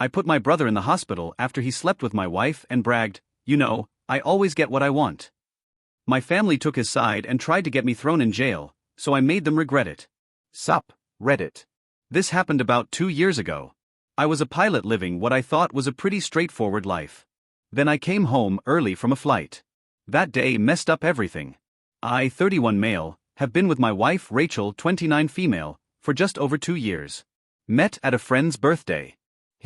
I put my brother in the hospital after he slept with my wife and bragged, "You know, I always get what I want." My family took his side and tried to get me thrown in jail, so I made them regret it. Sup, Reddit. This happened about 2 years ago. I was a pilot living what I thought was a pretty straightforward life. Then I came home early from a flight. That day messed up everything. I, 31 male, have been with my wife Rachel, 29 female, for just over 2 years. Met at a friend's birthday.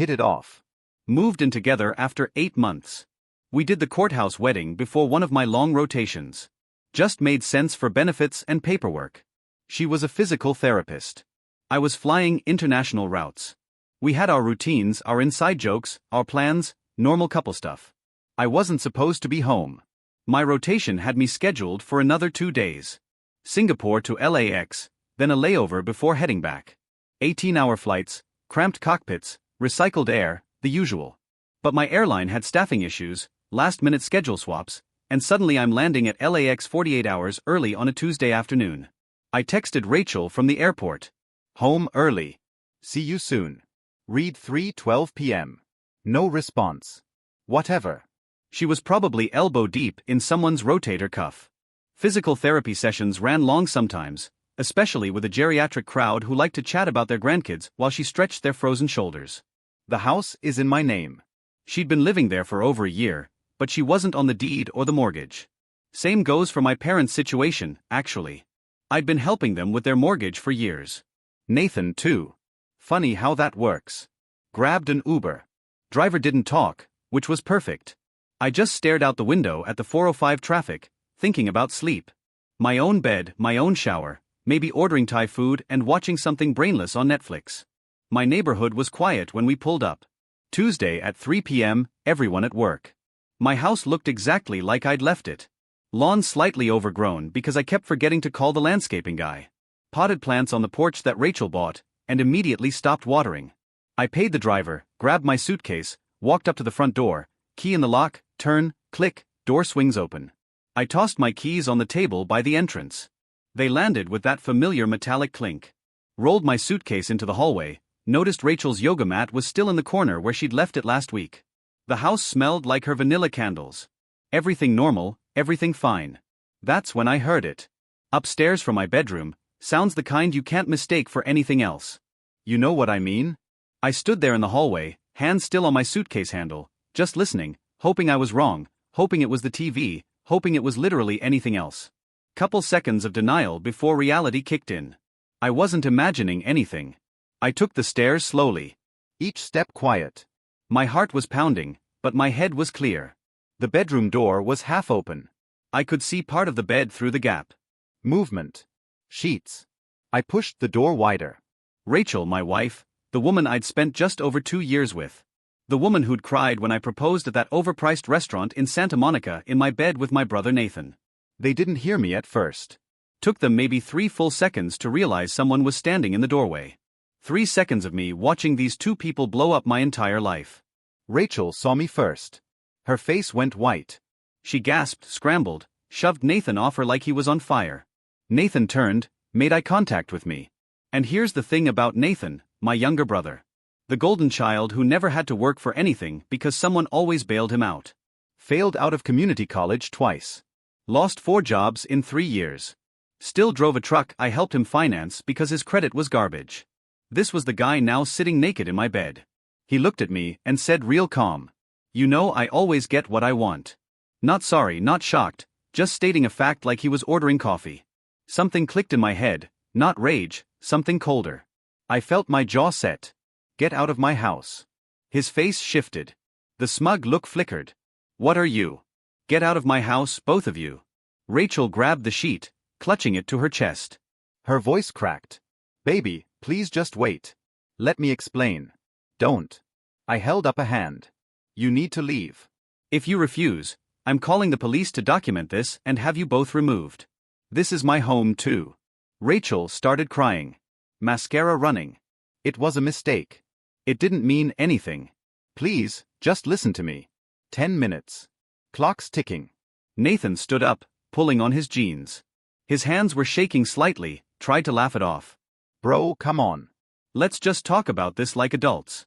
Hit it off. Moved in together after 8 months. We did the courthouse wedding before one of my long rotations. Just made sense for benefits and paperwork. She was a physical therapist. I was flying international routes. We had our routines, our inside jokes, our plans, normal couple stuff. I wasn't supposed to be home. My rotation had me scheduled for another 2 days. Singapore to LAX, then a layover before heading back. 18-hour flights, cramped cockpits, recycled air, the usual. But my airline had staffing issues, last-minute schedule swaps, and suddenly I'm landing at LAX 48 hours early on a Tuesday afternoon. I texted Rachel from the airport. Home early. See you soon. Read 3:12 p.m. No response. Whatever. She was probably elbow deep in someone's rotator cuff. Physical therapy sessions ran long sometimes, especially with a geriatric crowd who liked to chat about their grandkids while she stretched their frozen shoulders. The house is in my name. She'd been living there for over a year, but she wasn't on the deed or the mortgage. Same goes for my parents' situation, actually. I'd been helping them with their mortgage for years. Nathan, too. Funny how that works. Grabbed an Uber. Driver didn't talk, which was perfect. I just stared out the window at the 405 traffic, thinking about sleep. My own bed, my own shower, maybe ordering Thai food and watching something brainless on Netflix. My neighborhood was quiet when we pulled up. Tuesday at 3 p.m., everyone at work. My house looked exactly like I'd left it. Lawn slightly overgrown because I kept forgetting to call the landscaping guy. Potted plants on the porch that Rachel bought, and immediately stopped watering. I paid the driver, grabbed my suitcase, walked up to the front door, key in the lock, turn, click, door swings open. I tossed my keys on the table by the entrance. They landed with that familiar metallic clink. Rolled my suitcase into the hallway, noticed Rachel's yoga mat was still in the corner where she'd left it last week. The house smelled like her vanilla candles. Everything normal, everything fine. That's when I heard it. Upstairs from my bedroom, sounds the kind you can't mistake for anything else. You know what I mean? I stood there in the hallway, hands still on my suitcase handle, just listening, hoping I was wrong, hoping it was the TV, hoping it was literally anything else. Couple seconds of denial before reality kicked in. I wasn't imagining anything. I took the stairs slowly. Each step quiet. My heart was pounding, but my head was clear. The bedroom door was half open. I could see part of the bed through the gap. Movement. Sheets. I pushed the door wider. Rachel, my wife, the woman I'd spent just over 2 years with. The woman who'd cried when I proposed at that overpriced restaurant in Santa Monica in my bed with my brother Nathan. They didn't hear me at first. Took them maybe 3 full seconds to realize someone was standing in the doorway. 3 seconds of me watching these 2 people blow up my entire life. Rachel saw me first. Her face went white. She gasped, scrambled, shoved Nathan off her like he was on fire. Nathan turned, made eye contact with me. And here's the thing about Nathan, my younger brother. The golden child who never had to work for anything because someone always bailed him out. Failed out of community college twice. Lost 4 jobs in 3 years. Still drove a truck I helped him finance because his credit was garbage. This was the guy now sitting naked in my bed. He looked at me and said real calm. You know I always get what I want. Not sorry, not shocked, just stating a fact like he was ordering coffee. Something clicked in my head, not rage, something colder. I felt my jaw set. Get out of my house. His face shifted. The smug look flickered. What are you? Get out of my house, both of you. Rachel grabbed the sheet, clutching it to her chest. Her voice cracked. Baby, please just wait. Let me explain. Don't. I held up a hand. You need to leave. If you refuse, I'm calling the police to document this and have you both removed. This is my home too. Rachel started crying. Mascara running. It was a mistake. It didn't mean anything. Please, just listen to me. 10 minutes. Clock's ticking. Nathan stood up, pulling on his jeans. His hands were shaking slightly, tried to laugh it off. Bro, come on. Let's just talk about this like adults.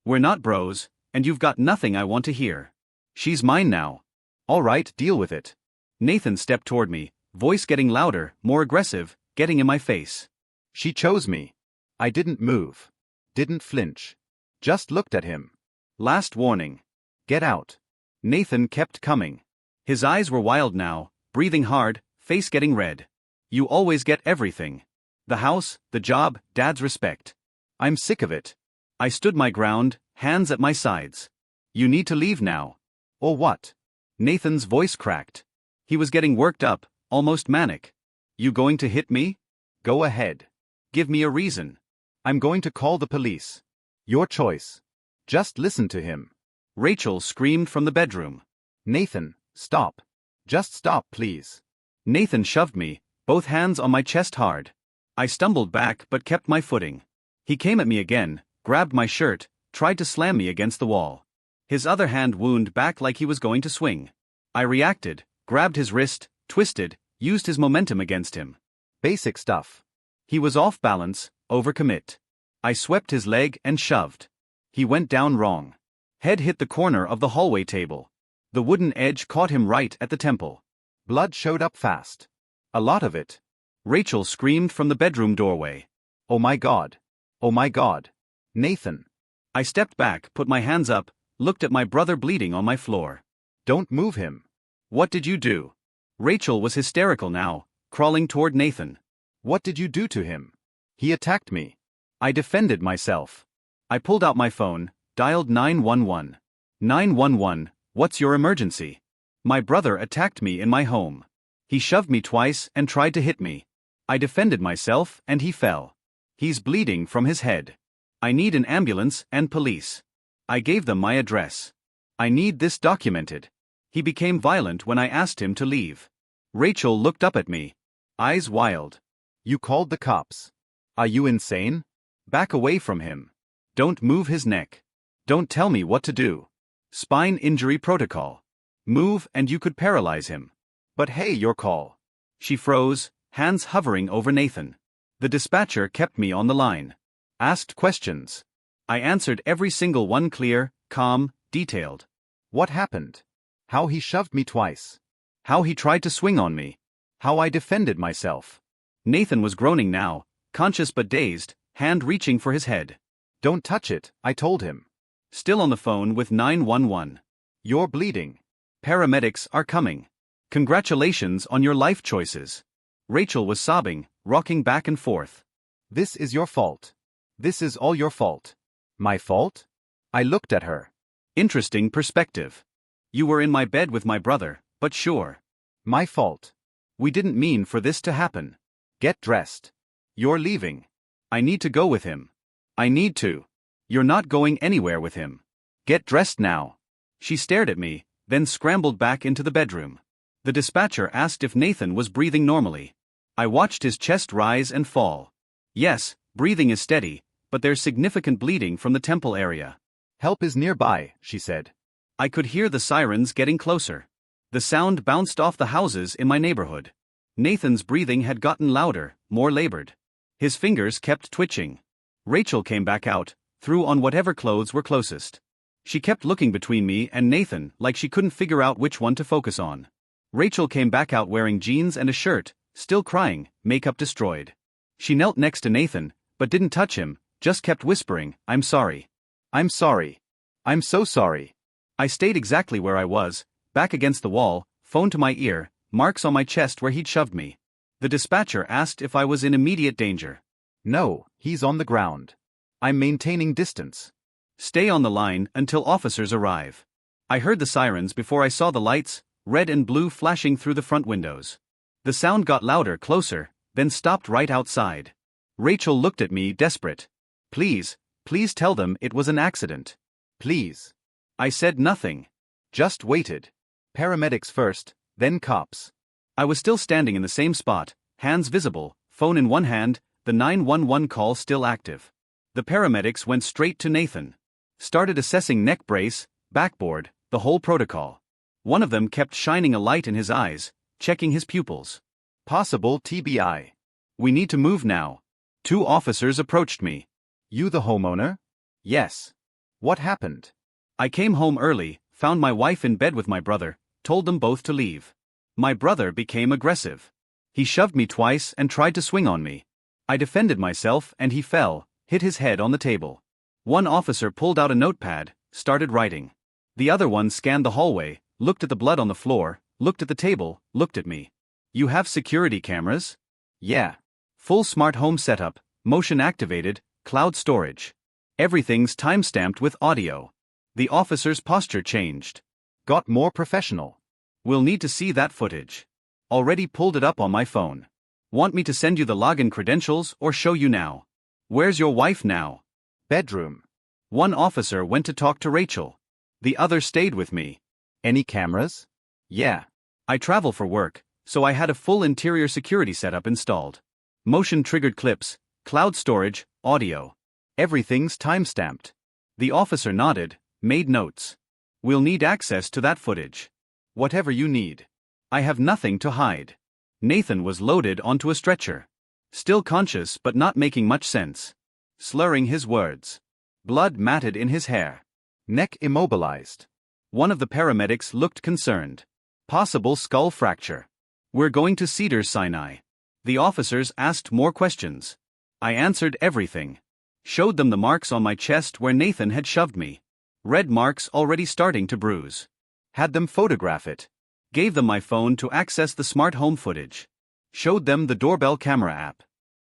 We're not bros, and you've got nothing I want to hear. She's mine now. All right, deal with it. Nathan stepped toward me, voice getting louder, more aggressive, getting in my face. She chose me. I didn't move. Didn't flinch. Just looked at him. Last warning. Get out. Nathan kept coming. His eyes were wild now, breathing hard, face getting red. You always get everything. The house, the job, Dad's respect. I'm sick of it. I stood my ground, hands at my sides. You need to leave now. Or what? Nathan's voice cracked. He was getting worked up, almost manic. You going to hit me? Go ahead. Give me a reason. I'm going to call the police. Your choice. Just listen to him. Rachel screamed from the bedroom. Nathan, stop. Just stop, please. Nathan shoved me, both hands on my chest hard. I stumbled back but kept my footing. He came at me again, grabbed my shirt, tried to slam me against the wall. His other hand wound back like he was going to swing. I reacted, grabbed his wrist, twisted, used his momentum against him. Basic stuff. He was off balance, overcommit. I swept his leg and shoved. He went down wrong. Head hit the corner of the hallway table. The wooden edge caught him right at the temple. Blood showed up fast. A lot of it. Rachel screamed from the bedroom doorway. Oh my God. Oh my God. Nathan. I stepped back, put my hands up, looked at my brother bleeding on my floor. Don't move him. What did you do? Rachel was hysterical now, crawling toward Nathan. What did you do to him? He attacked me. I defended myself. I pulled out my phone, dialed 911. 911, what's your emergency? My brother attacked me in my home. He shoved me twice and tried to hit me. I defended myself and he fell. He's bleeding from his head. I need an ambulance and police. I gave them my address. I need this documented. He became violent when I asked him to leave. Rachel looked up at me, eyes wild. You called the cops. Are you insane? Back away from him. Don't move his neck. Don't tell me what to do. Spine injury protocol. Move and you could paralyze him. But hey, your call. She froze, hands hovering over Nathan. The dispatcher kept me on the line. Asked questions. I answered every single one clear, calm, detailed. What happened? How he shoved me twice. How he tried to swing on me. How I defended myself. Nathan was groaning now, conscious but dazed, hand reaching for his head. Don't touch it, I told him. Still on the phone with 911. You're bleeding. Paramedics are coming. Congratulations on your life choices. Rachel was sobbing, rocking back and forth. This is your fault. This is all your fault. My fault? I looked at her. Interesting perspective. You were in my bed with my brother, but sure. My fault. We didn't mean for this to happen. Get dressed. You're leaving. I need to go with him. I need to. You're not going anywhere with him. Get dressed now. She stared at me, then scrambled back into the bedroom. The dispatcher asked if Nathan was breathing normally. I watched his chest rise and fall. Yes, breathing is steady, but there's significant bleeding from the temple area. Help is nearby, she said. I could hear the sirens getting closer. The sound bounced off the houses in my neighborhood. Nathan's breathing had gotten louder, more labored. His fingers kept twitching. Rachel came back out, threw on whatever clothes were closest. She kept looking between me and Nathan like she couldn't figure out which one to focus on. Rachel came back out wearing jeans and a shirt, still crying, makeup destroyed. She knelt next to Nathan, but didn't touch him, just kept whispering, "I'm sorry. I'm sorry. I'm so sorry." I stayed exactly where I was, back against the wall, phone to my ear, marks on my chest where he'd shoved me. The dispatcher asked if I was in immediate danger. No, he's on the ground. I'm maintaining distance. Stay on the line until officers arrive. I heard the sirens before I saw the lights, red and blue flashing through the front windows. The sound got louder, closer, then stopped right outside. Rachel looked at me, desperate. Please, please tell them it was an accident. Please. I said nothing. Just waited. Paramedics first, then cops. I was still standing in the same spot, hands visible, phone in one hand, the 911 call still active. The paramedics went straight to Nathan. Started assessing neck brace, backboard, the whole protocol. One of them kept shining a light in his eyes, checking his pupils. Possible TBI. We need to move now. 2 officers approached me. You the homeowner? Yes. What happened? I came home early, found my wife in bed with my brother, told them both to leave. My brother became aggressive. He shoved me twice and tried to swing on me. I defended myself and he fell, hit his head on the table. One officer pulled out a notepad, started writing. The other one scanned the hallway, looked at the blood on the floor, looked at the table, looked at me. You have security cameras? Yeah. Full smart home setup, motion activated, cloud storage. Everything's time-stamped with audio. The officer's posture changed. Got more professional. We'll need to see that footage. Already pulled it up on my phone. Want me to send you the login credentials or show you now? Where's your wife now? Bedroom. One officer went to talk to Rachel. The other stayed with me. Any cameras? Yeah. I travel for work, so I had a full interior security setup installed. Motion-triggered clips, cloud storage, audio. Everything's time-stamped. The officer nodded, made notes. We'll need access to that footage. Whatever you need. I have nothing to hide. Nathan was loaded onto a stretcher. Still conscious but not making much sense. Slurring his words. Blood matted in his hair. Neck immobilized. One of the paramedics looked concerned. Possible skull fracture. We're going to Cedars-Sinai. The officers asked more questions. I answered everything. Showed them the marks on my chest where Nathan had shoved me. Red marks already starting to bruise. Had them photograph it. Gave them my phone to access the smart home footage. Showed them the doorbell camera app.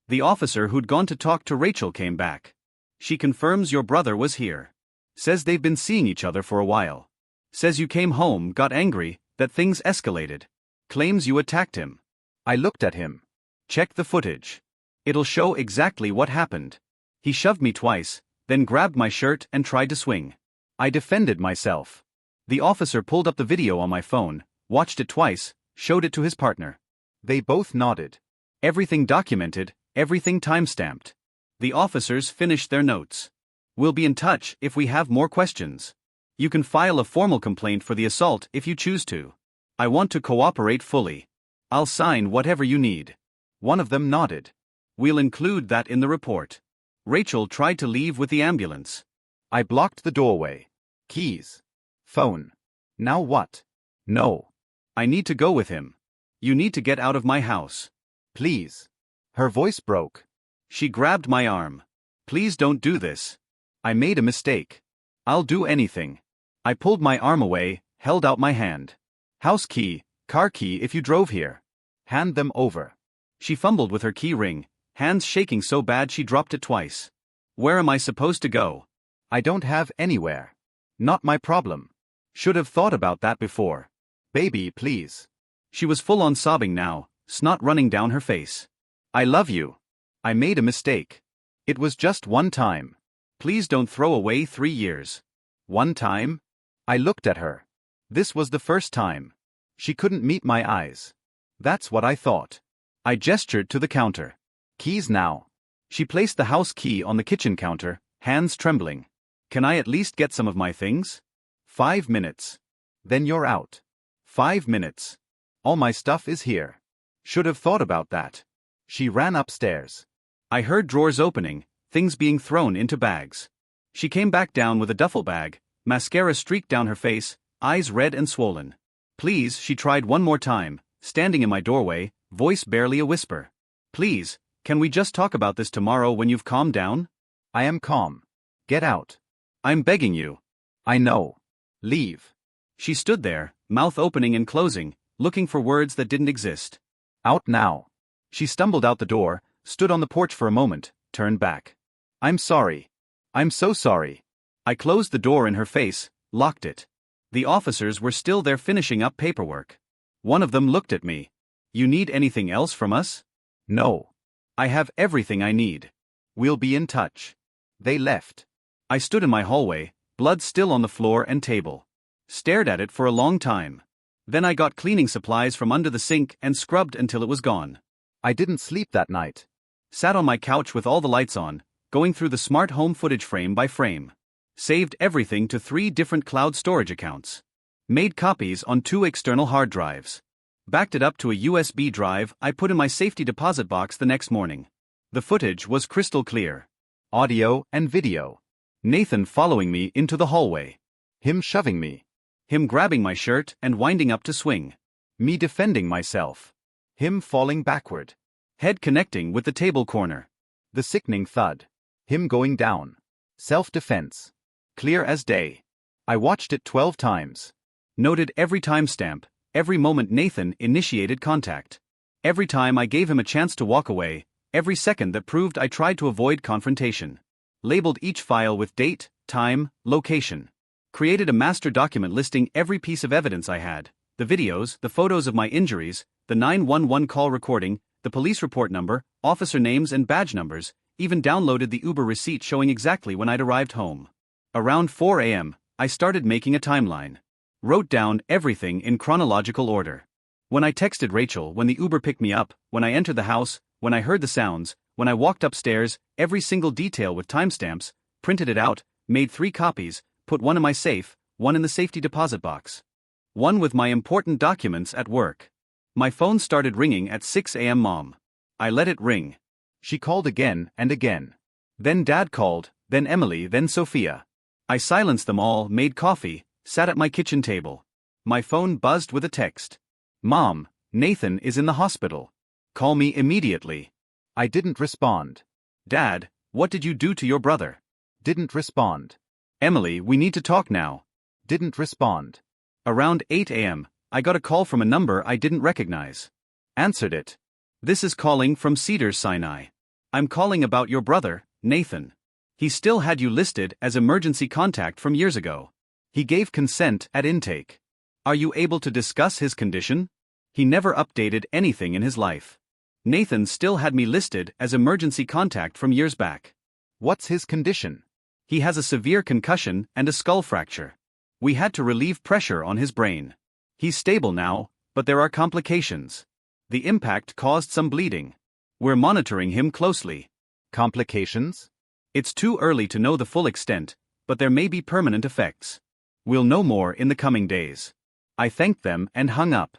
The officer who'd gone to talk to Rachel came back. She confirms your brother was here. Says they've been seeing each other for a while. Says you came home, got angry, that things escalated. Claims you attacked him. I looked at him. Check the footage. It'll show exactly what happened. He shoved me twice, then grabbed my shirt and tried to swing. I defended myself. The officer pulled up the video on my phone, watched it twice, showed it to his partner. They both nodded. Everything documented, everything time-stamped. The officers finished their notes. We'll be in touch if we have more questions. You can file a formal complaint for the assault if you choose to. I want to cooperate fully. I'll sign whatever you need. One of them nodded. We'll include that in the report. Rachel tried to leave with the ambulance. I blocked the doorway. Keys. Phone. Now what? No. I need to go with him. You need to get out of my house. Please. Her voice broke. She grabbed my arm. Please don't do this. I made a mistake. I'll do anything. I pulled my arm away, held out my hand. House key, car key if you drove here. Hand them over. She fumbled with her key ring, hands shaking so bad she dropped it twice. Where am I supposed to go? I don't have anywhere. Not my problem. Should have thought about that before. Baby, please. She was full on sobbing now, snot running down her face. I love you. I made a mistake. It was just one time. Please don't throw away 3 years. One time? I looked at her. This was the first time. She couldn't meet my eyes. That's what I thought. I gestured to the counter. Keys now. She placed the house key on the kitchen counter, hands trembling. Can I at least get some of my things? 5 minutes. Then you're out. 5 minutes. All my stuff is here. Should have thought about that. She ran upstairs. I heard drawers opening, things being thrown into bags. She came back down with a duffel bag, mascara streaked down her face, eyes red and swollen. Please, she tried one more time, standing in my doorway, voice barely a whisper. Please, can we just talk about this tomorrow when you've calmed down? I am calm. Get out. I'm begging you. I know. Leave. She stood there, mouth opening and closing, looking for words that didn't exist. Out now. She stumbled out the door, stood on the porch for a moment, turned back. I'm sorry. I'm so sorry. I closed the door in her face, locked it. The officers were still there finishing up paperwork. One of them looked at me. You need anything else from us? No. I have everything I need. We'll be in touch. They left. I stood in my hallway, blood still on the floor and table. Stared at it for a long time. Then I got cleaning supplies from under the sink and scrubbed until it was gone. I didn't sleep that night. Sat on my couch with all the lights on, going through the smart home footage frame by frame. Saved everything to 3 different cloud storage accounts. Made copies on 2 external hard drives. Backed it up to a USB drive I put in my safety deposit box the next morning. The footage was crystal clear. Audio and video. Nathan following me into the hallway. Him shoving me. Him grabbing my shirt and winding up to swing. Me defending myself. Him falling backward. Head connecting with the table corner. The sickening thud. Him going down. Self-defense. Clear as day. I watched it 12 times. Noted every timestamp, every moment Nathan initiated contact. Every time I gave him a chance to walk away, every second that proved I tried to avoid confrontation. Labeled each file with date, time, location. Created a master document listing every piece of evidence I had, the videos, the photos of my injuries, the 911 call recording, the police report number, officer names and badge numbers, even downloaded the Uber receipt showing exactly when I'd arrived home. Around 4 a.m., I started making a timeline. Wrote down everything in chronological order. When I texted Rachel, when the Uber picked me up, when I entered the house, when I heard the sounds, when I walked upstairs, every single detail with timestamps, printed it out, made 3 copies, put one in my safe, one in the safety deposit box. One with my important documents at work. My phone started ringing at 6 a.m. Mom. I let it ring. She called again and again. Then Dad called, then Emily, then Sophia. I silenced them all, made coffee, sat at my kitchen table. My phone buzzed with a text. Mom, Nathan is in the hospital. Call me immediately. I didn't respond. Dad, what did you do to your brother? Didn't respond. Emily, we need to talk now. Didn't respond. Around 8 a.m., I got a call from a number I didn't recognize. Answered it. This is calling from Cedars-Sinai. I'm calling about your brother, Nathan. He still had you listed as emergency contact from years ago. He gave consent at intake. Are you able to discuss his condition? He never updated anything in his life. Nathan still had me listed as emergency contact from years back. What's his condition? He has a severe concussion and a skull fracture. We had to relieve pressure on his brain. He's stable now, but there are complications. The impact caused some bleeding. We're monitoring him closely. Complications? It's too early to know the full extent, but there may be permanent effects. We'll know more in the coming days. I thanked them and hung up.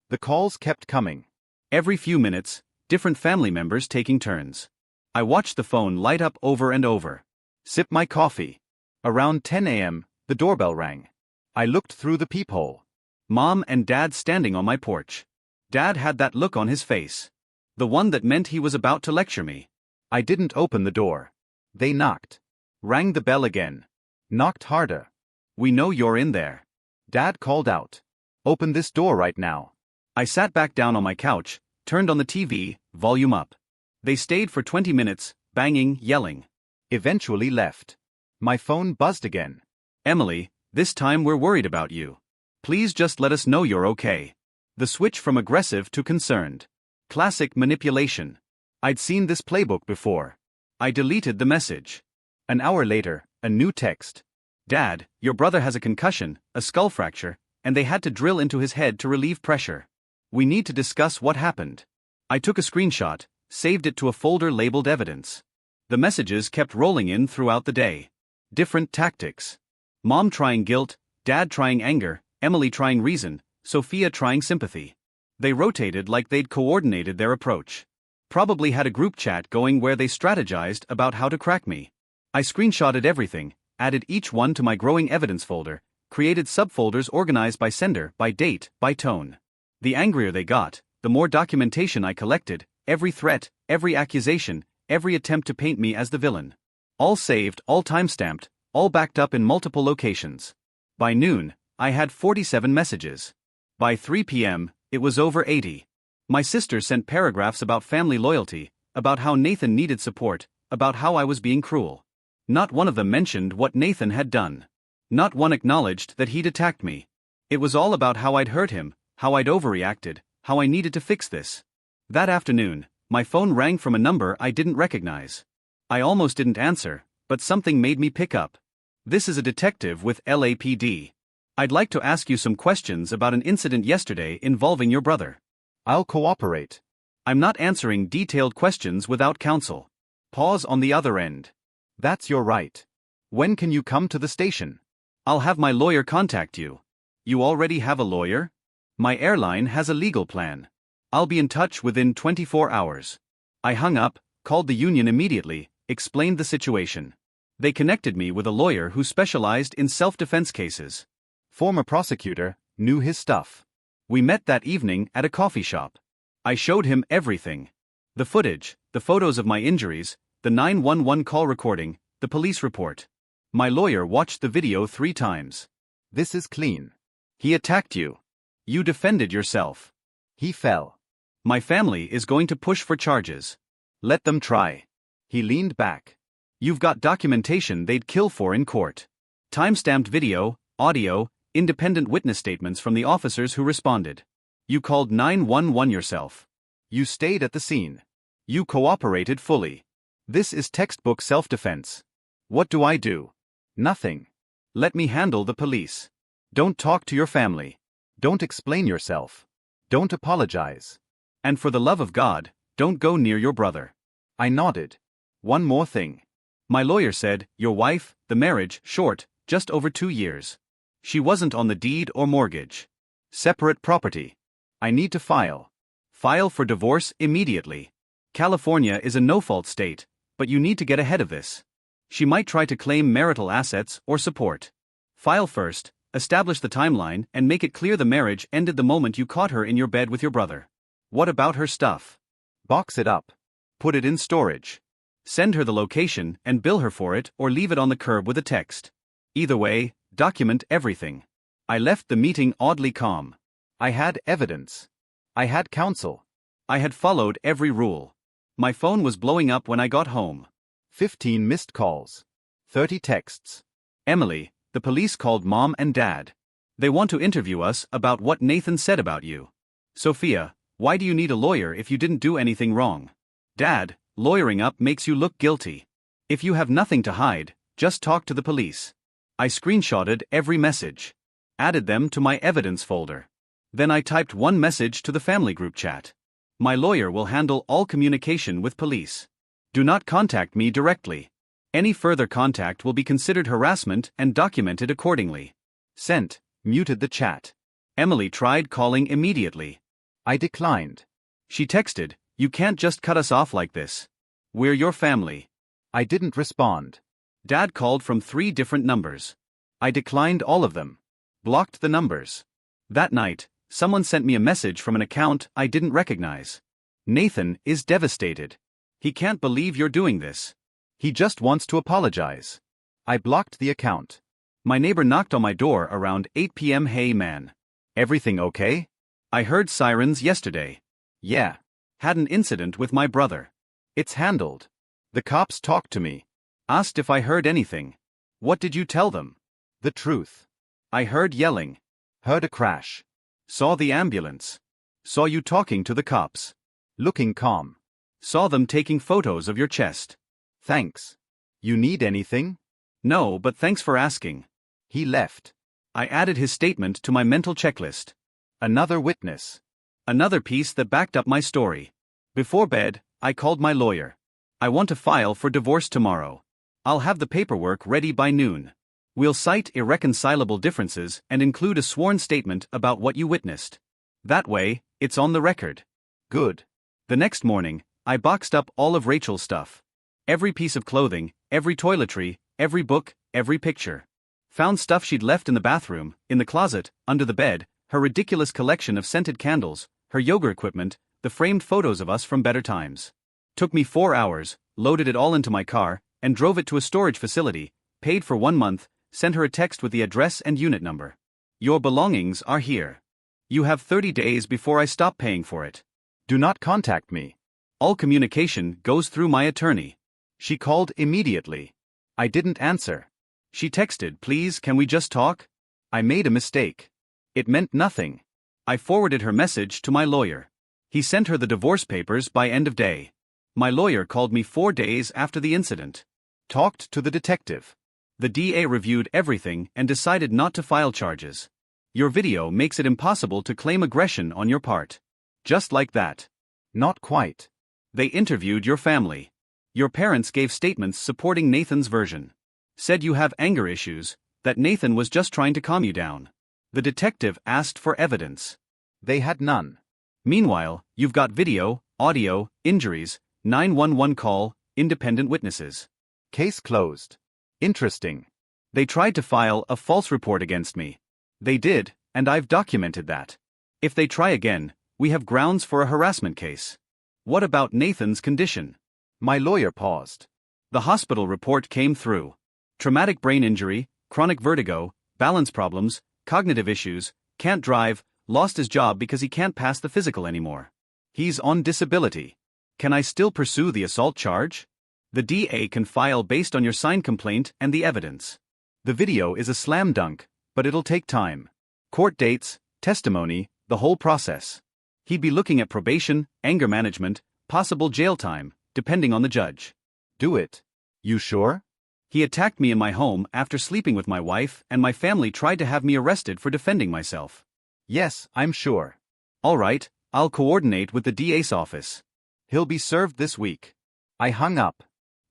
The calls kept coming. Every few minutes, different family members taking turns. I watched the phone light up over and over. Sip my coffee. Around 10 a.m., the doorbell rang. I looked through the peephole. Mom and Dad standing on my porch. Dad had that look on his face. The one that meant he was about to lecture me. I didn't open the door. They knocked. Rang the bell again. Knocked harder. We know you're in there. Dad called out. Open this door right now. I sat back down on my couch, turned on the TV, volume up. They stayed for 20 minutes, banging, yelling. Eventually left. My phone buzzed again. Emily, this time we're worried about you. Please just let us know you're okay. The switch from aggressive to concerned. Classic manipulation. I'd seen this playbook before. I deleted the message. An hour later, a new text. Dad, your brother has a concussion, a skull fracture, and they had to drill into his head to relieve pressure. We need to discuss what happened. I took a screenshot, saved it to a folder labeled evidence. The messages kept rolling in throughout the day. Different tactics. Mom trying guilt, Dad trying anger, Emily trying reason, Sophia trying sympathy. They rotated like they'd coordinated their approach. Probably had a group chat going where they strategized about how to crack me. I screenshotted everything, added each one to my growing evidence folder, created subfolders organized by sender, by date, by tone. The angrier they got, the more documentation I collected, every threat, every accusation, every attempt to paint me as the villain. All saved, all timestamped, all backed up in multiple locations. By noon, I had 47 messages. By 3 p.m., it was over 80. My sister sent paragraphs about family loyalty, about how Nathan needed support, about how I was being cruel. Not one of them mentioned what Nathan had done. Not one acknowledged that he'd attacked me. It was all about how I'd hurt him, how I'd overreacted, how I needed to fix this. That afternoon, my phone rang from a number I didn't recognize. I almost didn't answer, but something made me pick up. This is a detective with LAPD. I'd like to ask you some questions about an incident yesterday involving your brother. I'll cooperate. I'm not answering detailed questions without counsel. Pause on the other end. That's your right. When can you come to the station? I'll have my lawyer contact you. You already have a lawyer? My airline has a legal plan. I'll be in touch within 24 hours. I hung up, called the union immediately, explained the situation. They connected me with a lawyer who specialized in self-defense cases. Former prosecutor, knew his stuff. We met that evening at a coffee shop. I showed him everything. The footage, the photos of my injuries, the 911 call recording, the police report. My lawyer watched the video 3 times. This is clean. He attacked you. You defended yourself. He fell. My family is going to push for charges. Let them try. He leaned back. You've got documentation they'd kill for in court. Timestamped video, audio, independent witness statements from the officers who responded. You called 911 yourself. You stayed at the scene. You cooperated fully. This is textbook self-defense. What do I do? Nothing. Let me handle the police. Don't talk to your family. Don't explain yourself. Don't apologize. And for the love of God, don't go near your brother. I nodded. One more thing. My lawyer said, your wife, the marriage, short, just over 2 years. She wasn't on the deed or mortgage. Separate property. I need to file. File for divorce immediately. California is a no-fault state, but you need to get ahead of this. She might try to claim marital assets or support. File first, establish the timeline, and make it clear the marriage ended the moment you caught her in your bed with your brother. What about her stuff? Box it up. Put it in storage. Send her the location and bill her for it, or leave it on the curb with a text. Either way, document everything. I left the meeting oddly calm. I had evidence. I had counsel. I had followed every rule. My phone was blowing up when I got home. 15 missed calls. 30 texts. Emily, the police called Mom and Dad. They want to interview us about what Nathan said about you. Sophia, why do you need a lawyer if you didn't do anything wrong? Dad, lawyering up makes you look guilty. If you have nothing to hide, just talk to the police. I screenshotted every message. Added them to my evidence folder. Then I typed one message to the family group chat. My lawyer will handle all communication with police. Do not contact me directly. Any further contact will be considered harassment and documented accordingly. Sent. Muted the chat. Emily tried calling immediately. I declined. She texted, you can't just cut us off like this. We're your family. I didn't respond. Dad called from 3 different numbers. I declined all of them. Blocked the numbers. That night, someone sent me a message from an account I didn't recognize. Nathan is devastated. He can't believe you're doing this. He just wants to apologize. I blocked the account. My neighbor knocked on my door around 8 p.m. Hey man. Everything okay? I heard sirens yesterday. Yeah. Had an incident with my brother. It's handled. The cops talked to me. Asked if I heard anything. What did you tell them? The truth. I heard yelling. Heard a crash. Saw the ambulance. Saw you talking to the cops. Looking calm. Saw them taking photos of your chest. Thanks. You need anything? No, but thanks for asking. He left. I added his statement to my mental checklist. Another witness. Another piece that backed up my story. Before bed, I called my lawyer. I want to file for divorce tomorrow. I'll have the paperwork ready by noon. We'll cite irreconcilable differences and include a sworn statement about what you witnessed. That way, it's on the record. Good. The next morning, I boxed up all of Rachel's stuff. Every piece of clothing, every toiletry, every book, every picture. Found stuff she'd left in the bathroom, in the closet, under the bed, her ridiculous collection of scented candles, her yoga equipment, the framed photos of us from better times. Took me 4 hours, loaded it all into my car, and drove it to a storage facility, paid for 1 month, sent her a text with the address and unit number. Your belongings are here. You have 30 days before I stop paying for it. Do not contact me. All communication goes through my attorney. She called immediately. I didn't answer. She texted, please can we just talk? I made a mistake. It meant nothing. I forwarded her message to my lawyer. He sent her the divorce papers by end of day. My lawyer called me 4 days after the incident. Talked to the detective. The DA reviewed everything and decided not to file charges. Your video makes it impossible to claim aggression on your part. Just like that. Not quite. They interviewed your family. Your parents gave statements supporting Nathan's version. Said you have anger issues, that Nathan was just trying to calm you down. The detective asked for evidence. They had none. Meanwhile, you've got video, audio, injuries, 911 call, independent witnesses. Case closed. Interesting. They tried to file a false report against me. They did, and I've documented that. If they try again, we have grounds for a harassment case. What about Nathan's condition? My lawyer paused. The hospital report came through. Traumatic brain injury, chronic vertigo, balance problems, cognitive issues, can't drive, lost his job because he can't pass the physical anymore. He's on disability. Can I still pursue the assault charge? The DA can file based on your signed complaint and the evidence. The video is a slam dunk, but it'll take time. Court dates, testimony, the whole process. He'd be looking at probation, anger management, possible jail time, depending on the judge. Do it. You sure? He attacked me in my home after sleeping with my wife, and my family tried to have me arrested for defending myself. Yes, I'm sure. All right, I'll coordinate with the DA's office. He'll be served this week. I hung up.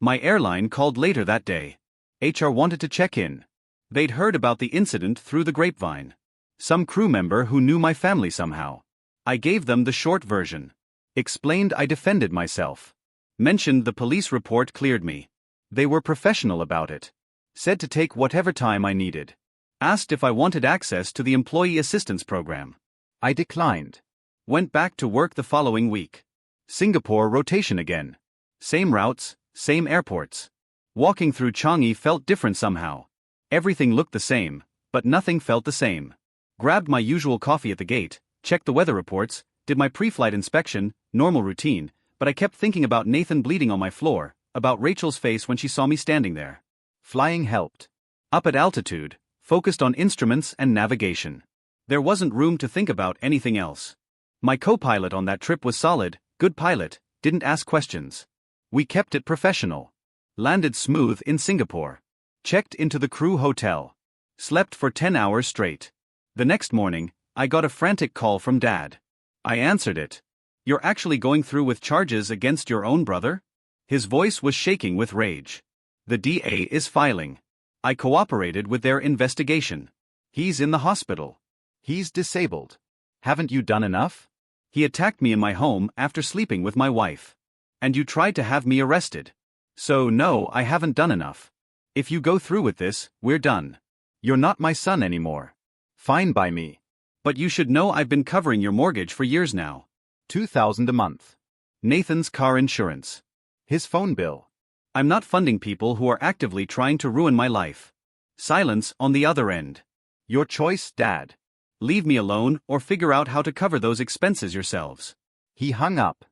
My airline called later that day. HR wanted to check in. They'd heard about the incident through the grapevine. Some crew member who knew my family somehow. I gave them the short version. Explained I defended myself. Mentioned the police report cleared me. They were professional about it. Said to take whatever time I needed. Asked if I wanted access to the employee assistance program. I declined. Went back to work the following week. Singapore rotation again. Same routes, same airports. Walking through Changi felt different somehow. Everything looked the same, but nothing felt the same. Grabbed my usual coffee at the gate, checked the weather reports, did my pre-flight inspection, normal routine, but I kept thinking about Nathan bleeding on my floor, about Rachel's face when she saw me standing there. Flying helped. Up at altitude, focused on instruments and navigation. There wasn't room to think about anything else. My co-pilot on that trip was solid, good pilot, didn't ask questions. We kept it professional. Landed smooth in Singapore. Checked into the crew hotel. Slept for 10 hours straight. The next morning, I got a frantic call from Dad. I answered it. You're actually going through with charges against your own brother? His voice was shaking with rage. The DA is filing. I cooperated with their investigation. He's in the hospital. He's disabled. Haven't you done enough? He attacked me in my home after sleeping with my wife. And you tried to have me arrested. So no, I haven't done enough. If you go through with this, we're done. You're not my son anymore. Fine by me. But you should know I've been covering your mortgage for years now. $2,000 a month. Nathan's car insurance. His phone bill. I'm not funding people who are actively trying to ruin my life. Silence on the other end. Your choice, Dad. Leave me alone or figure out how to cover those expenses yourselves. He hung up.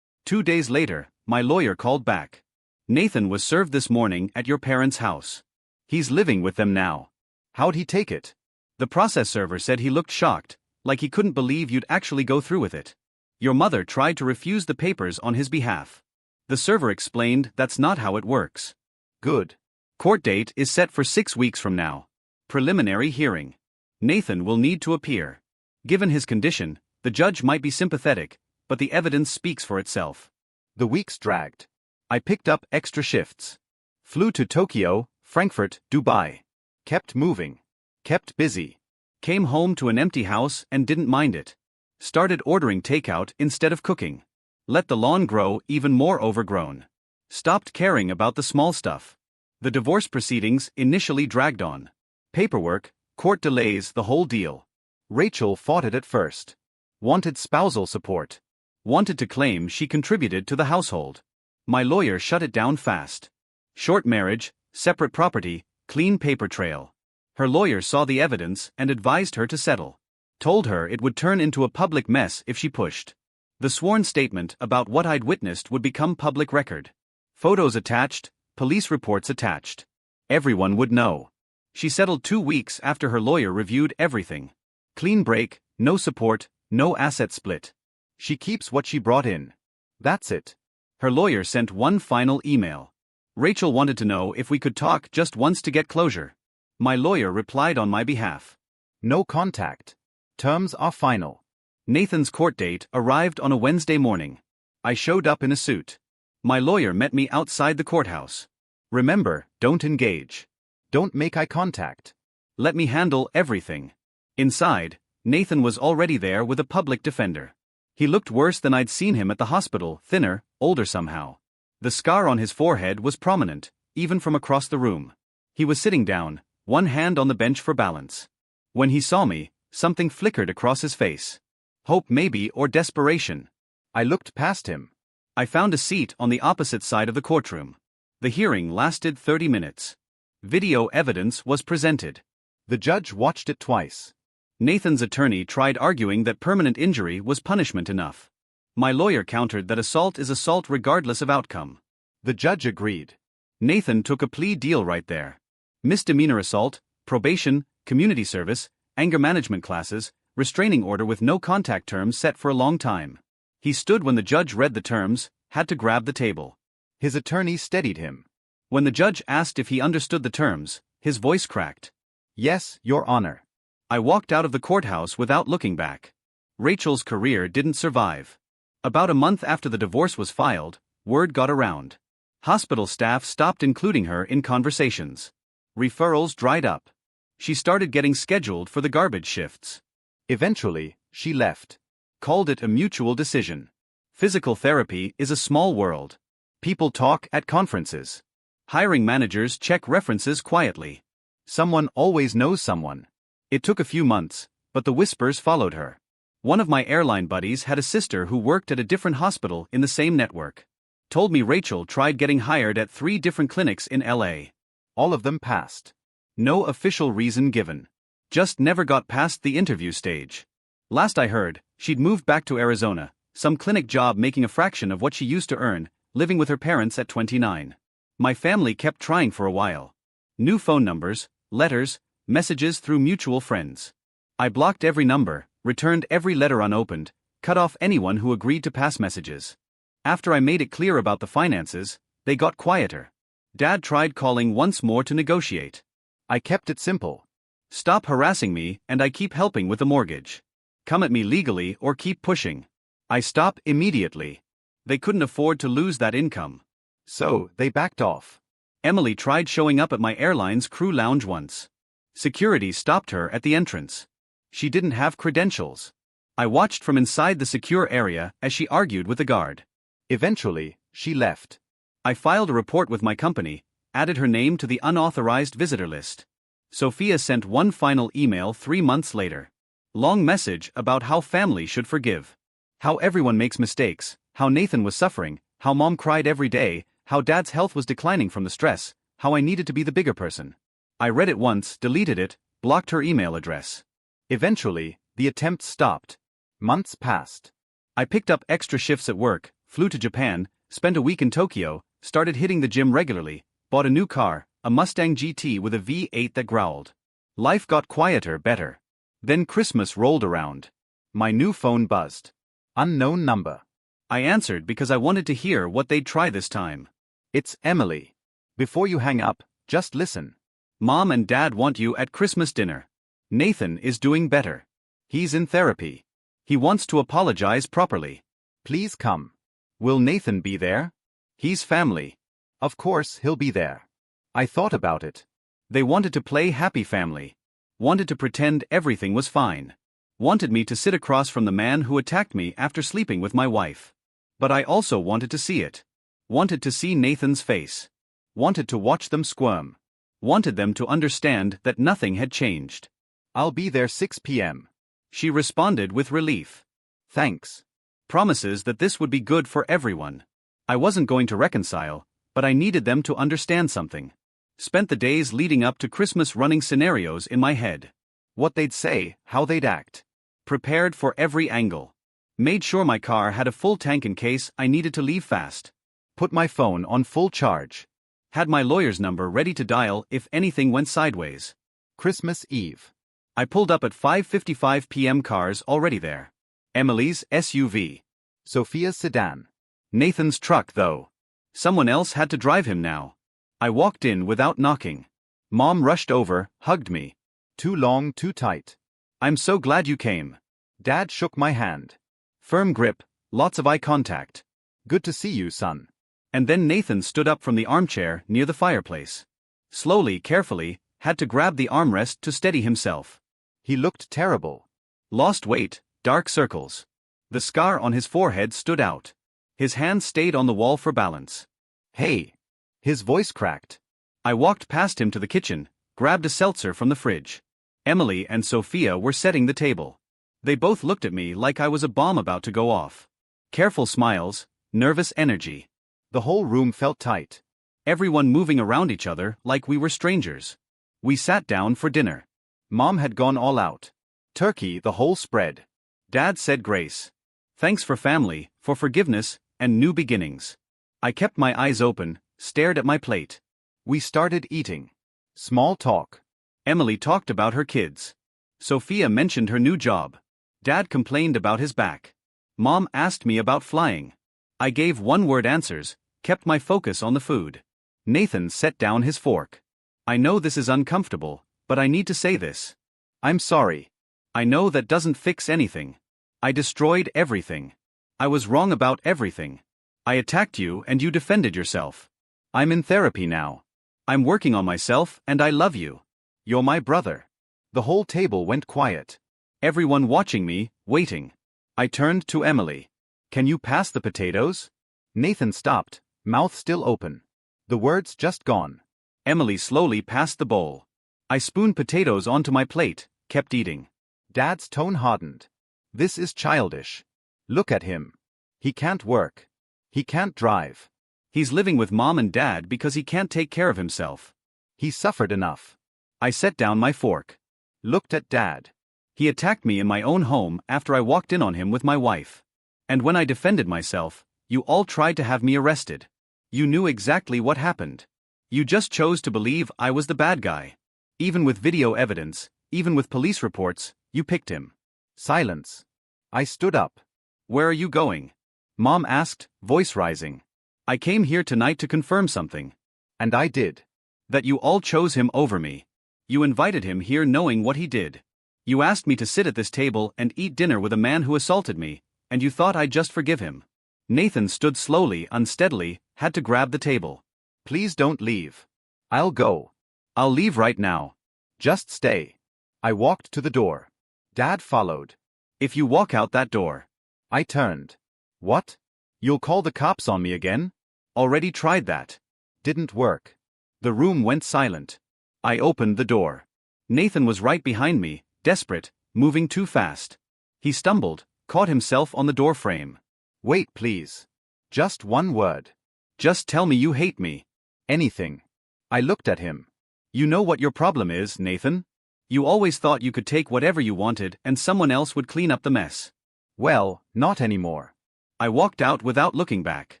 2 days later, my lawyer called back. Nathan was served this morning at your parents' house. He's living with them now. How'd he take it? The process server said he looked shocked, like he couldn't believe you'd actually go through with it. Your mother tried to refuse the papers on his behalf. The server explained that's not how it works. Good. Court date is set for 6 weeks from now. Preliminary hearing. Nathan will need to appear. Given his condition, the judge might be sympathetic, but the evidence speaks for itself. The weeks dragged. I picked up extra shifts. Flew to Tokyo, Frankfurt, Dubai. Kept moving. Kept busy. Came home to an empty house and didn't mind it. Started ordering takeout instead of cooking. Let the lawn grow even more overgrown. Stopped caring about the small stuff. The divorce proceedings initially dragged on. Paperwork, court delays, the whole deal. Rachel fought it at first. Wanted spousal support. Wanted to claim she contributed to the household. My lawyer shut it down fast. Short marriage, separate property, clean paper trail. Her lawyer saw the evidence and advised her to settle. Told her it would turn into a public mess if she pushed. The sworn statement about what I'd witnessed would become public record. Photos attached, police reports attached. Everyone would know. She settled 2 weeks after her lawyer reviewed everything. Clean break, no support, no asset split. She keeps what she brought in. That's it. Her lawyer sent one final email. Rachel wanted to know if we could talk just once to get closure. My lawyer replied on my behalf. No contact. Terms are final. Nathan's court date arrived on a Wednesday morning. I showed up in a suit. My lawyer met me outside the courthouse. Remember, don't engage. Don't make eye contact. Let me handle everything. Inside, Nathan was already there with a public defender. He looked worse than I'd seen him at the hospital, thinner, older somehow. The scar on his forehead was prominent, even from across the room. He was sitting down, one hand on the bench for balance. When he saw me, something flickered across his face. Hope maybe, or desperation. I looked past him. I found a seat on the opposite side of the courtroom. The hearing lasted 30 minutes. Video evidence was presented. The judge watched it twice. Nathan's attorney tried arguing that permanent injury was punishment enough. My lawyer countered that assault is assault regardless of outcome. The judge agreed. Nathan took a plea deal right there. Misdemeanor assault, probation, community service, anger management classes, restraining order with no contact terms set for a long time. He stood when the judge read the terms, had to grab the table. His attorney steadied him. When the judge asked if he understood the terms, his voice cracked. Yes, Your Honor. I walked out of the courthouse without looking back. Rachel's career didn't survive. About a month after the divorce was filed, word got around. Hospital staff stopped including her in conversations. Referrals dried up. She started getting scheduled for the garbage shifts. Eventually, she left. Called it a mutual decision. Physical therapy is a small world. People talk at conferences. Hiring managers check references quietly. Someone always knows someone. It took a few months, but the whispers followed her. One of my airline buddies had a sister who worked at a different hospital in the same network. Told me Rachel tried getting hired at 3 different clinics in LA. All of them passed. No official reason given. Just never got past the interview stage. Last I heard, she'd moved back to Arizona, some clinic job making a fraction of what she used to earn, living with her parents at 29. My family kept trying for a while. New phone numbers, letters, messages through mutual friends. I blocked every number, returned every letter unopened, cut off anyone who agreed to pass messages. After I made it clear about the finances, they got quieter. Dad tried calling once more to negotiate. I kept it simple. Stop harassing me and I keep helping with the mortgage. Come at me legally or keep pushing. I stop immediately. They couldn't afford to lose that income. So, they backed off. Emily tried showing up at my airline's crew lounge once. Security stopped her at the entrance. She didn't have credentials. I watched from inside the secure area as she argued with the guard. Eventually, she left. I filed a report with my company, added her name to the unauthorized visitor list. Sophia sent one final email 3 months later. Long message about how family should forgive. How everyone makes mistakes, how Nathan was suffering, how mom cried every day, how dad's health was declining from the stress, how I needed to be the bigger person. I read it once, deleted it, blocked her email address. Eventually, the attempt stopped. Months passed. I picked up extra shifts at work, flew to Japan, spent a week in Tokyo, started hitting the gym regularly, bought a new car, a Mustang GT with a V8 that growled. Life got quieter, better. Then Christmas rolled around. My new phone buzzed. Unknown number. I answered because I wanted to hear what they'd try this time. It's Emily. Before you hang up, just listen. Mom and Dad want you at Christmas dinner. Nathan is doing better. He's in therapy. He wants to apologize properly. Please come. Will Nathan be there? He's family. Of course he'll be there. I thought about it. They wanted to play happy family. Wanted to pretend everything was fine. Wanted me to sit across from the man who attacked me after sleeping with my wife. But I also wanted to see it. Wanted to see Nathan's face. Wanted to watch them squirm. Wanted them to understand that nothing had changed. I'll be there 6 p.m. She responded with relief. Thanks. Promises that this would be good for everyone. I wasn't going to reconcile, but I needed them to understand something. Spent the days leading up to Christmas running scenarios in my head. What they'd say, how they'd act. Prepared for every angle. Made sure my car had a full tank in case I needed to leave fast. Put my phone on full charge. Had my lawyer's number ready to dial if anything went sideways. Christmas Eve. I pulled up at 5:55 p.m. Cars already there. Emily's SUV. Sophia's sedan. Nathan's truck though. Someone else had to drive him now. I walked in without knocking. Mom rushed over, hugged me. Too long, too tight. I'm so glad you came. Dad shook my hand. Firm grip, lots of eye contact. Good to see you, son. And then Nathan stood up from the armchair near the fireplace. Slowly, carefully, had to grab the armrest to steady himself. He looked terrible. Lost weight, dark circles. The scar on his forehead stood out. His hand stayed on the wall for balance. Hey. His voice cracked. I walked past him to the kitchen, grabbed a seltzer from the fridge. Emily and Sophia were setting the table. They both looked at me like I was a bomb about to go off. Careful smiles, nervous energy. The whole room felt tight. Everyone moving around each other like we were strangers. We sat down for dinner. Mom had gone all out. Turkey, the whole spread. Dad said grace. Thanks for family, for forgiveness, and new beginnings. I kept my eyes open, stared at my plate. We started eating. Small talk. Emily talked about her kids. Sophia mentioned her new job. Dad complained about his back. Mom asked me about flying. I gave one-word answers, kept my focus on the food. Nathan set down his fork. I know this is uncomfortable, but I need to say this. I'm sorry. I know that doesn't fix anything. I destroyed everything. I was wrong about everything. I attacked you and you defended yourself. I'm in therapy now. I'm working on myself and I love you. You're my brother. The whole table went quiet. Everyone watching me, waiting. I turned to Emily. Can you pass the potatoes? Nathan stopped, mouth still open. The words just gone. Emily slowly passed the bowl. I spooned potatoes onto my plate, kept eating. Dad's tone hardened. This is childish. Look at him. He can't work. He can't drive. He's living with Mom and Dad because he can't take care of himself. He suffered enough. I set down my fork. Looked at Dad. He attacked me in my own home after I walked in on him with my wife. And when I defended myself, you all tried to have me arrested. You knew exactly what happened. You just chose to believe I was the bad guy. Even with video evidence, even with police reports, you picked him. Silence. I stood up. Where are you going? Mom asked, voice rising. I came here tonight to confirm something. And I did. That you all chose him over me. You invited him here knowing what he did. You asked me to sit at this table and eat dinner with a man who assaulted me, and you thought I'd just forgive him. Nathan stood slowly, unsteadily, had to grab the table. Please don't leave. I'll go. I'll leave right now. Just stay. I walked to the door. Dad followed. If you walk out that door. I turned. What? You'll call the cops on me again? Already tried that. Didn't work. The room went silent. I opened the door. Nathan was right behind me, desperate, moving too fast. He stumbled, caught himself on the door frame. Wait, please. Just one word. Just tell me you hate me. Anything. I looked at him. You know what your problem is, Nathan? You always thought you could take whatever you wanted and someone else would clean up the mess. Well, not anymore. I walked out without looking back.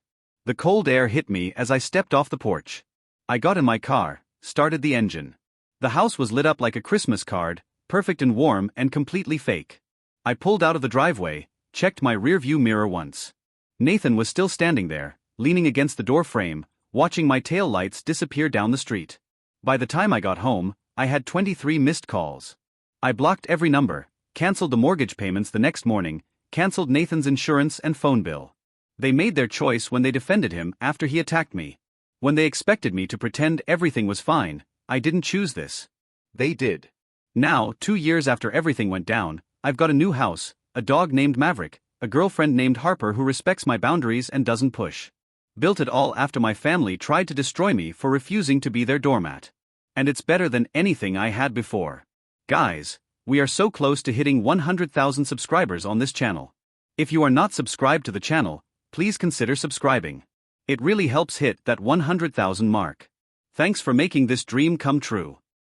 The cold air hit me as I stepped off the porch. I got in my car, started the engine. The house was lit up like a Christmas card, perfect and warm and completely fake. I pulled out of the driveway, checked my rearview mirror once. Nathan was still standing there, leaning against the door frame, watching my tail lights disappear down the street. By the time I got home, I had 23 missed calls. I blocked every number, canceled the mortgage payments the next morning, canceled Nathan's insurance and phone bill. They made their choice when they defended him after he attacked me. When they expected me to pretend everything was fine, I didn't choose this. They did. Now, 2 years after everything went down, I've got a new house, a dog named Maverick, a girlfriend named Harper who respects my boundaries and doesn't push. Built it all after my family tried to destroy me for refusing to be their doormat. And it's better than anything I had before. Guys, we are so close to hitting 100,000 subscribers on this channel. If you are not subscribed to the channel, please consider subscribing. It really helps hit that 100,000 mark. Thanks for making this dream come true.